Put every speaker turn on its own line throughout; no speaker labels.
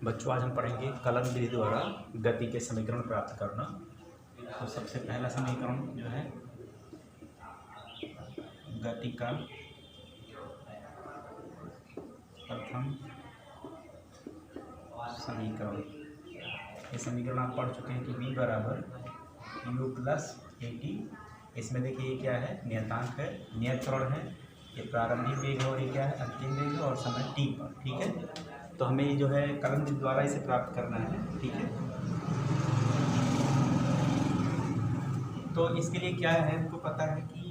बच्चों, आज हम पढ़ेंगे कलन विधि द्वारा गति के समीकरण प्राप्त करना। तो सबसे पहला समीकरण जो है गति का प्रथम समीकरण। ये समीकरण आप पढ़ चुके हैं कि v बराबर u प्लस at। इसमें देखिए ये क्या है, नियतांक है, नियत त्वरण है, ये प्रारंभिक वेग है और ये क्या है, अंतिम वेग है और समय t पर। ठीक है, तो हमें ये जो है कलन विधि द्वारा इसे प्राप्त करना है। ठीक है, तो इसके लिए क्या है, हमको पता है कि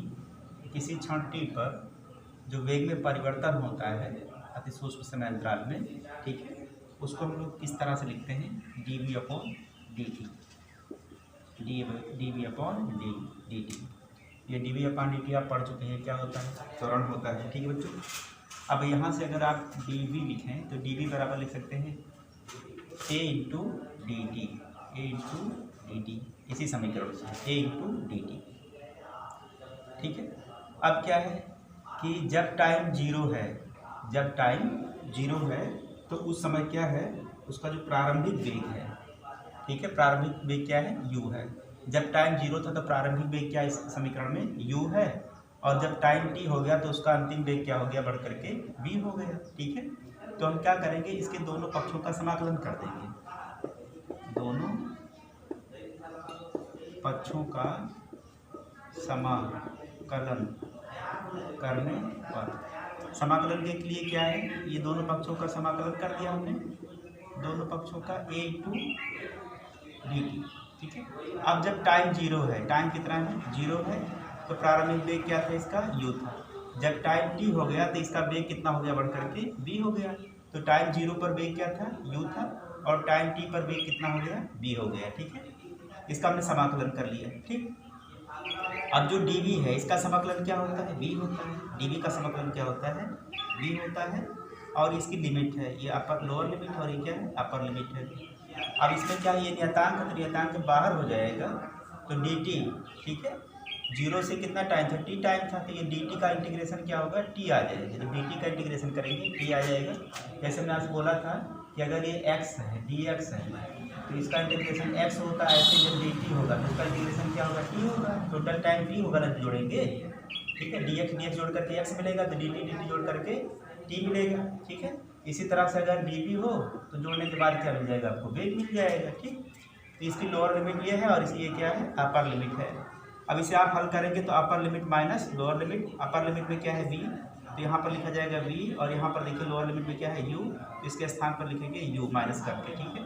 किसी क्षण t पर जो वेग में परिवर्तन होता है अति सूक्ष्म समय अंतराल में, ठीक है, उसको हम लोग किस तरह से लिखते हैं, dv upon dt। dv upon dt, ये dv अपॉन dt आप पढ़ चुके हैं, क्या होता है, त्वरण होता है। ठीक है बच्चों, अब यहाँ से अगर आप dv लिखें तो dv बराबर लिख सकते हैं a इंटू dt, इसी समीकरण से a इंटू dt। ठीक है, अब क्या है कि जब टाइम जीरो है तो उस समय क्या है, उसका जो प्रारंभिक वेग है, ठीक है, प्रारंभिक वेग क्या है, u है। जब टाइम जीरो था तो प्रारंभिक वेग क्या है इस समीकरण में, u है, और जब टाइम t हो गया तो उसका अंतिम वेग क्या हो गया, बढ़ करके v हो गया। ठीक है, तो हम क्या करेंगे, इसके दोनों पक्षों का समाकलन कर देंगे। दोनों पक्षों का समाकलन करने पर, समाकलन के लिए क्या है, ये दोनों पक्षों का समाकलन कर दिया हमने, दोनों पक्षों का a इंटू dt। ठीक है, अब जब टाइम जीरो है, टाइम कितना है, जीरो है, तो प्रारंभिक वेग क्या था इसका, u था। जब टाइम t हो गया तो इसका वेग कितना हो गया, बढ़ करके v हो गया। तो टाइम जीरो पर वेग क्या था, u था, और टाइम t पर वेग कितना हो गया, v हो गया। ठीक है, इसका हमने समाकलन कर लिया। ठीक, अब जो dv है इसका समाकलन क्या होता है, v होता है। dv का समाकलन क्या होता है, v होता है, और इसकी लिमिट है, ये अपर लोअर लिमिट और ये क्या है, अपर लिमिट है। अब इसमें क्या है, ये नियतांक है तो नियतांक बाहर हो जाएगा, तो dt, ठीक है, जीरो से कितना टाइम था, t टाइम था, तो ये dt का इंटीग्रेशन क्या होगा, t आ जाएगा। जब dt का इंटीग्रेशन करेंगे t आ जाएगा। जैसे मैंने आपसे बोला था कि अगर ये x है, dx है, तो इसका इंटीग्रेशन x होता है, ऐसे जब dt होगा तो इसका इंटीग्रेशन क्या होगा, t होगा। टोटल टाइम t होगा ना, जोड़ेंगे। ठीक है, dx जोड़ करके x मिलेगा, तो dt जोड़ करके t मिलेगा। ठीक है, इसी तरह से अगर dv हो तो जोड़ने के बाद क्या मिल जाएगा, आपको वेग मिल जाएगा। ठीक, तो इसकी लोअर लिमिट ये है और इसकी ये क्या है, अपर लिमिट है। अब इसे आप हल करेंगे तो upper limit minus lower limit, upper limit में क्या है v, तो यहाँ पर लिखा जाएगा v, और यहाँ पर देखिए लोअर लिमिट में क्या है u, तो इसके स्थान पर लिखेंगे u माइनस करके। ठीक है,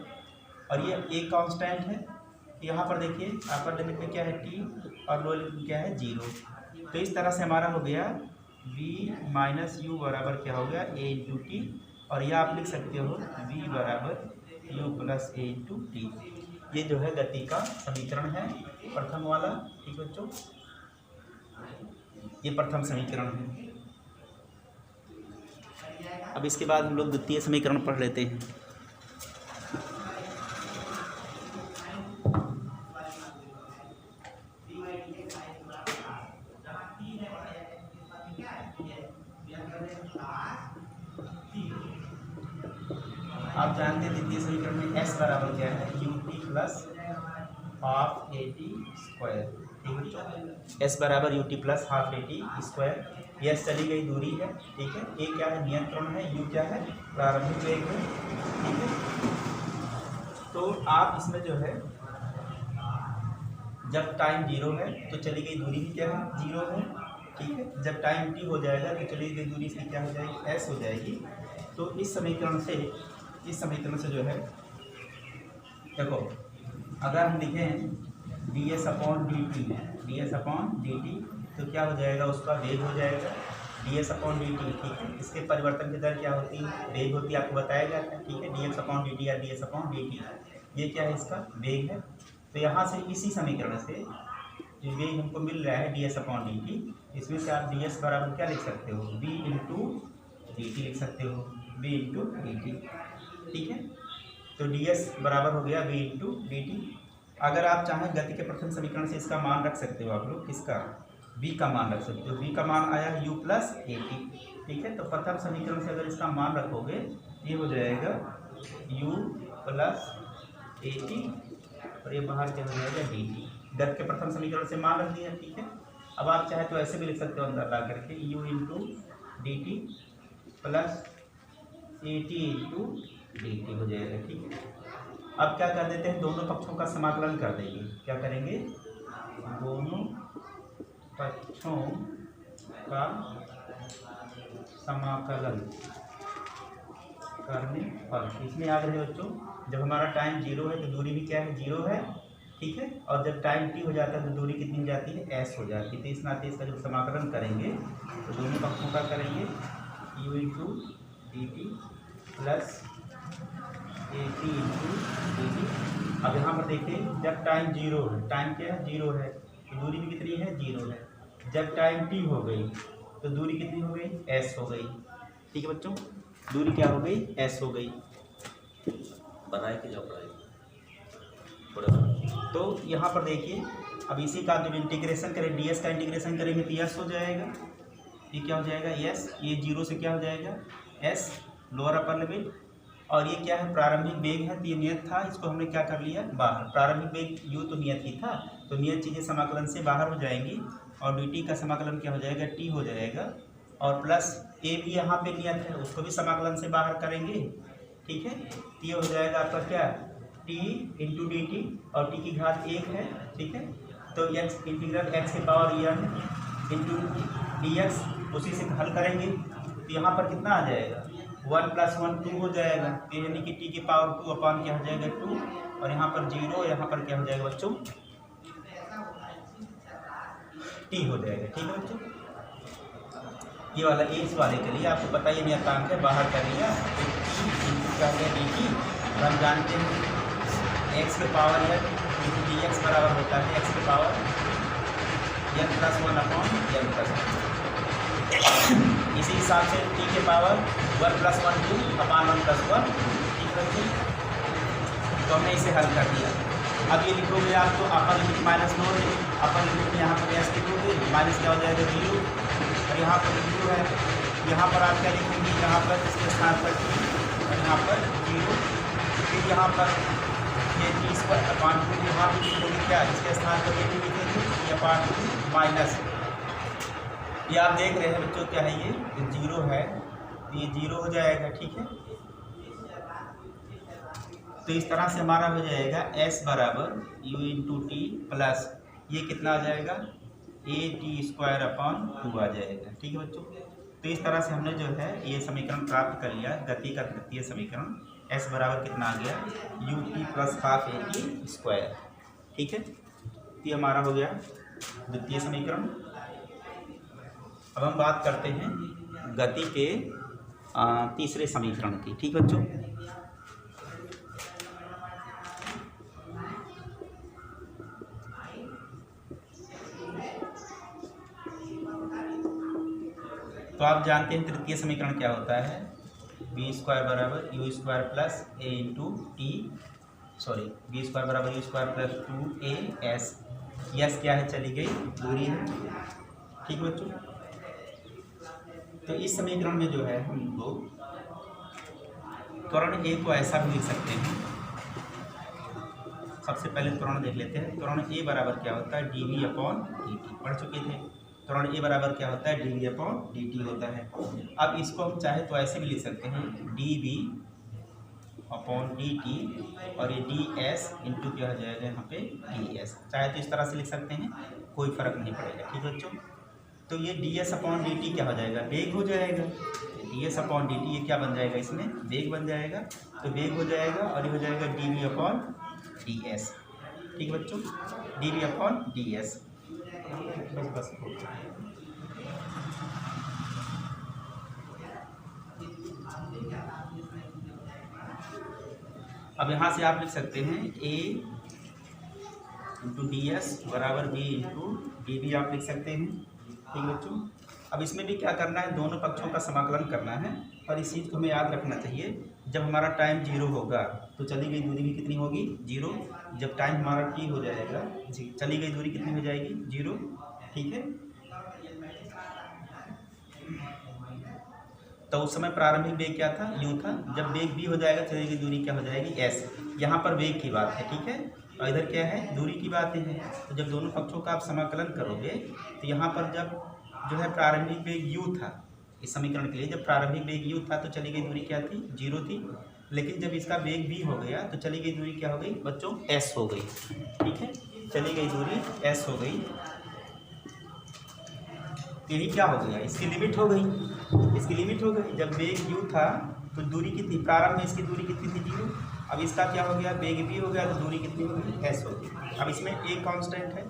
और ये एक कांस्टेंट है, यहाँ पर देखिए अपर लिमिट में क्या है t, और लोअर लिमिट में क्या है, जीरो। तो इस तरह से हमारा हो गया v माइनस यू बराबर क्या हो गया, a इंटू टी, और यह आप लिख सकते हो v बराबर u plus a into T. ये जो है गति का समीकरण है, प्रथम वाला। ठीक बच्चों, ये प्रथम समीकरण है। अब इसके बाद हम लोग द्वितीय समीकरण पढ़ लेते हैं। आप जानते हैं द्वितीय समीकरण में s बराबर क्या है, ut plus half at square. ठीक है, s बराबर ut plus half at square. यह चली गई दूरी है। ठीक है, a क्या है, नियंत्रण है, u क्या है, प्रारंभिक वेग है। ठीक है, तो आप इसमें जो है जब टाइम जीरो है तो चली गई दूरी भी क्या है, जीरो है। ठीक है, जब टाइम t हो जाएगा तो चली गई दूरी इसकी क्या हो जाएगी, s हो जाएगी। तो इस समीकरण से जो है, देखो अगर हम लिखें ds अपॉन dt, तो क्या हो जाएगा, उसका वेग हो जाएगा ds अपॉन dt। ठीक है, इसके परिवर्तन की दर क्या होती है, वेग होती है, आपको बताया गया था। ठीक है, dx अपॉन dt या ds अपॉन dt, ये क्या है, इसका वेग है। तो यहाँ से इसी समीकरण से जो वेग हमको मिल रहा है ds अपॉन dt, इसमें से आप ds बराबर क्या लिख सकते हो, v इंटू dt लिख सकते हो, v इंटू dt। ठीक है, तो ds बराबर हो गया v इंटू dt। अगर आप चाहें गति के प्रथम समीकरण से इसका मान रख सकते हो, आप लोग किसका, v का मान रख सकते हो। v का मान आया u प्लस at। ठीक है, तो प्रथम समीकरण से अगर इसका मान रखोगे ये हो जाएगा u प्लस ए टी और ये बाहर क्या हो जाएगा डी टी। गति के प्रथम समीकरण से मान रख दिया, ठीक है। अब आप चाहे तो ऐसे भी लिख सकते हो अंदर ला करके u into D T plus A T into D T हो जाएगा, ठीक है। अब क्या कर देते हैं, दोनों पक्षों का समाकलन कर देंगे। क्या करेंगे, दोनों पक्षों का समाकलन करने पर, इसमें याद रहे बच्चों, जब हमारा टाइम जीरो है तो दूरी भी क्या है, जीरो है, ठीक है। और जब टाइम टी हो जाता है तो दूरी कितनी हो जाती है, एस हो जाती है। तो इस नाते इसका जब समाकलन करेंगे तो दोनों पक्षों का करेंगे you into D T plus A T into D T. अब यहाँ पर देखिए, जब टाइम जीरो है, टाइम क्या है, जीरो है, तो दूरी भी कितनी है, जीरो है। जब टाइम टी हो गई तो दूरी कितनी हो गई, एस हो गई, ठीक है बच्चों। दूरी क्या हो गई, एस हो गई।
बनाए कि जब
तो यहाँ पर देखिए, अब इसी का जब इंटीग्रेशन करें, डी एस का इंटीग्रेशन करेंगे तो यस हो जाएगा। ये क्या हो जाएगा, यस। ये जीरो से क्या हो जाएगा, एस लोअर अपर लिमिट। और ये क्या है, प्रारंभिक वेग है, तो ये नियत था, इसको हमने क्या कर लिया, बाहर। प्रारंभिक वेग यू तो नियत ही था, तो नियत चीज़ें समाकलन से बाहर हो जाएंगी और डी टी का समाकलन क्या हो जाएगा, टी हो जाएगा। और प्लस ए भी यहाँ पे नियत है, उसको भी समाकलन से बाहर करेंगे, ठीक है। तो ये हो जाएगा आपका क्या, टी इंटू डी टी, और टी की घात एक है, ठीक है। तो एक्स इंटीग्रल एक्स के power N into D X, उसी से हल करेंगे तो यहाँ पर कितना आ जाएगा, 1 + 1 2 हो जाएगा। तो यानी कि टी की पावर 2 अपॉन क्या हो जाएगा 2, और यहाँ पर 0, यहाँ पर क्या हो जाएगा बच्चों, टी हो जाएगा, ठीक है बच्चों। ये वाला इस वाले के लिए आपको पता है नियतांक है, बाहर कर लिया तो टी इंटू क्या हो गया डी टी। और हम जानते हैं एक्स के power N into D X बराबर होता है एक्स के पावर n + 1 अपॉन n + 1। इसी हिसाब से टी के पावर 1 + 1 2 अपॉन 1 + 1, ठीक है। तो हमने इसे हल कर दिया। अब ये लिखोगे आप तो upper limit minus lower limit, upper limit में यहाँ पर एस लिखोगे, माइनस क्या हो जाएगा 0, और यहाँ पर 0 है। यहाँ पर आप क्या लिखेंगे, यहाँ पर इसके स्थान पर टी और यहाँ पर 0। फिर यहाँ पर ये टी स्क्वायर अपॉन 2, यहाँ पर लिखोगे क्या, इसके स्थान पर ये लिखेंगे ये अपॉन 2 माइनस। ये आप देख रहे हैं बच्चों क्या है, ये 0 है, तो ये 0 हो जाएगा, ठीक है। तो इस तरह से हमारा हो जाएगा s बराबर u इंटू टी प्लस ये कितना आ जाएगा, ए टी स्क्वायर अपॉन 2 आ जाएगा, ठीक है बच्चों। तो इस तरह से हमने जो है ये समीकरण प्राप्त कर लिया, गति का तृतीय समीकरण। s बराबर कितना आ गया, u T plus half A T square, ठीक है। तो ये हमारा हो गया द्वितीय समीकरण। अब हम बात करते हैं गति के तीसरे समीकरण की, ठीक बच्चों। तो आप जानते हैं तृतीय समीकरण क्या होता है, बी स्क्वायर बराबर u square plus a into t, sorry b square बराबर u square plus 2a s. Yes क्या है, चली गई, दूरी है, ठीक है बच्चों। तो इस समीकरण में जो है हम लोग त्वरण ए को ऐसा भी लिख सकते हैं। सबसे पहले त्वरण देख लेते हैं। त्वरण ए बराबर क्या होता है, D V upon D T, पढ़ चुके थे। त्वरण ए बराबर क्या होता है, D V upon D T होता है। अब इसको हम चाहे तो ऐसे भी लिख सकते हैं, D V upon D T, और ये डी एस इंटू क्या हो जाएगा यहाँ पे डी एस। चाहे तो इस तरह से लिख सकते हैं, कोई फर्क नहीं पड़ेगा, ठीक है बच्चों। तो ये D S upon D T क्या हो जाएगा, वेग हो जाएगा। D S upon D T ये क्या बन जाएगा, इसमें वेग बन जाएगा। तो वेग हो जाएगा और ये हो जाएगा D V upon D S, ठीक है बच्चों, D V upon D S. बस अब यहाँ से आप लिख सकते हैं ए इंटू डी एस बराबर बी इंटू डी बी, आप लिख सकते हैं, ठीक है बच्चों। अब इसमें भी क्या करना है, दोनों पक्षों का समाकलन करना है। और इस चीज़ को हमें याद रखना चाहिए, जब हमारा टाइम 0 होगा तो चली गई दूरी भी कितनी होगी, 0। जब टाइम हमारा t हो जाएगा, चली गई दूरी कितनी हो जाएगी, 0, ठीक है। तो उस समय प्रारंभिक वेग क्या था, u था। जब वेग v हो जाएगा चली गई दूरी क्या हो जाएगी, s। यहाँ पर वेग की बात है, ठीक है, और इधर क्या है, दूरी की बातें हैं। तो जब दोनों पक्षों का आप समाकलन करोगे तो यहाँ पर जब जो है प्रारंभिक वेग u था, इस समीकरण के लिए जब प्रारंभिक वेग u था तो चली गई दूरी क्या थी, 0 थी। लेकिन जब इसका वेग v हो गया तो चली गई दूरी क्या हो गई बच्चों, s हो गई, ठीक है, चली गई दूरी s हो गई। यही क्या हो गया, इसकी लिमिट हो गई, इसकी लिमिट हो गई। जब वेग u था तो दूरी कितनी, प्रारंभ में इसकी दूरी कितनी थी, 0। अब इसका क्या हो गया, वेग v हो गया तो दूरी कितनी हो गई, s हो गई। अब इसमें a कांस्टेंट है,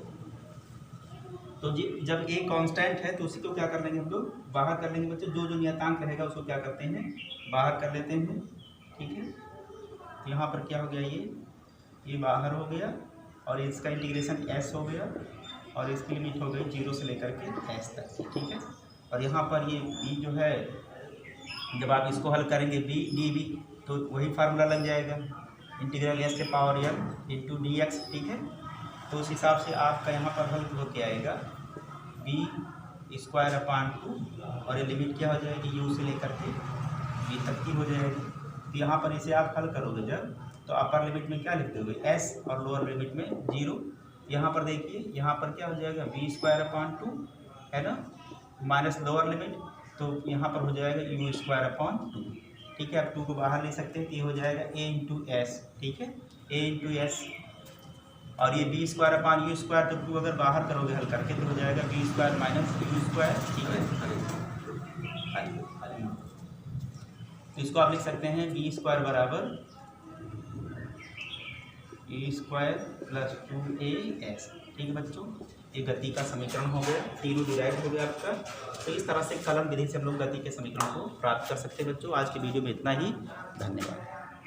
तो जब a कांस्टेंट है तो उसी को क्या कर लेंगे हम लोग, बाहर कर लेंगे बच्चों। जो जो नियतांक रहेगा उसको क्या करते हैं, बाहर कर लेते हैं, ठीक है। यहाँ पर क्या हो गया, ये बाहर हो गया और इसका इंटीग्रेशन s हो गया और इसकी लिमिट हो गई 0 से लेकर के s तक, ठीक है। और यहाँ पर ये b जो है, जब आप इसको हल करेंगे b dv तो वही फार्मूला लग जाएगा, इंटीग्रल s के पावर m इंटू dx, ठीक है। तो उस हिसाब से आपका यहाँ पर हल हो के आएगा b² अपान 2 और ये लिमिट क्या हो जाएगी, u से लेकर के v तक की हो जाएगी। तो यहाँ पर इसे आप हल करोगे जब, तो अपर लिमिट में क्या लिख दोगे, s और लोअर लिमिट में 0। यहाँ पर देखिए, यहाँ पर क्या हो जाएगा, b² अपान 2 है ना, माइनस लोअर लिमिट, तो यहाँ पर हो जाएगा u² अपान 2, ठीक है। आप 2 को बाहर ले सकते हैं तो ये हो जाएगा a इंटू एस, ठीक है, a इंटू एस। और ये b² अपान u², तो 2 अगर बाहर करोगे हल करके तो हो जाएगा b² माइनस u², ठीक है। तो इसको आप लिख सकते हैं b² बराबर a² प्लस 2as, ठीक है बच्चों। ये गति का समीकरण हो गया, तीनों डिराइव हो गया आपका। तो इस तरह से कलन विधि से हम लोग गति के समीकरण को प्राप्त कर सकते हैं बच्चों। आज की वीडियो में इतना ही, धन्यवाद।